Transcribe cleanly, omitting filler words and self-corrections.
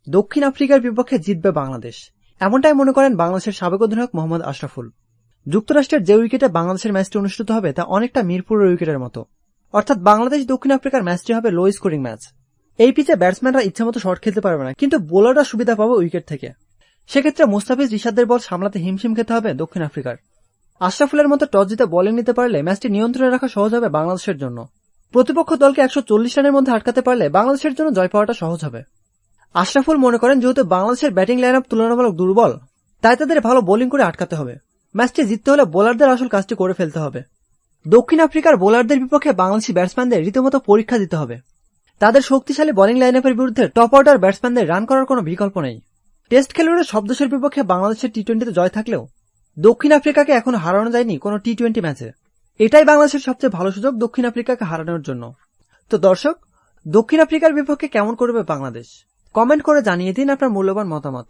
দক্ষিণ আফ্রিকার বিপক্ষে জিতবে বাংলাদেশ, এমনটাই মনে করেন বাংলাদেশের সাবেক অধিনায়ক মোহাম্মদ আশরাফুল। যুক্তরাষ্ট্রের যে উইকেটে বাংলাদেশের ম্যাচটি অনুষ্ঠিত হবে তা অনেকটা মিরপুরের উইকেটের মতো, অর্থাৎ বাংলাদেশ দক্ষিণ আফ্রিকার ম্যাচটি হবে লো স্কোরিং ম্যাচ। এই পিচে ব্যাটসম্যানরা ইচ্ছামতো শট খেলতে পারবে না, কিন্তু বোলাররা সুবিধা পাবে উইকেট থেকে। সেক্ষেত্রে মুস্তাফিজ রিশাদের বল সামলাতে হিমশিম খেতে হবে দক্ষিণ আফ্রিকার। আশরাফুলের মতো টস জিতে বোলিং নিতে পারলে ম্যাচটি নিয়ন্ত্রণে রাখা সহজ হবে বাংলাদেশের জন্য। প্রতিপক্ষ দলকে 140 রানের মধ্যে আটকাতে পারলে বাংলাদেশের জন্য জয় পাওয়াটা সহজ হবে। আশরাফুল মনে করেন যেহেতু বাংলাদেশের ব্যাটিং লাইন আপ তুলনামূলক দুর্বল, তাই তাদের ভালো বোলিং করে আটকাতে হবে। ম্যাচটি জিততে হলে বোলারদের আসল কাজটি করে ফেলতে হবে। দক্ষিণ আফ্রিকার বোলারদের বিপক্ষে বাংলাদেশি ব্যাটসম্যানদের রীতিমতো পরীক্ষা দিতে হবে। তাদের শক্তিশালী বোলিং লাইন আপের বিরুদ্ধে টপ অর্ডার ব্যাটসম্যানদের রান করার কোনো বিকল্প নেই। টেস্ট খেলুড়ে সব দেশের বিপক্ষে বাংলাদেশের টি-20তে জয় থাকলেও দক্ষিণ আফ্রিকাকে এখনো হারানো যায়নি কোনো টি-20 ম্যাচে। এটাই বাংলাদেশের সবচেয়ে ভালো সুযোগ দক্ষিণ আফ্রিকাকে হারানোর জন্য। তো দর্শক, দক্ষিণ আফ্রিকার বিপক্ষে কেমন করবে বাংলাদেশ? কমেন্ট করে জানিয়ে দিন আপনার মূল্যবান মতামত।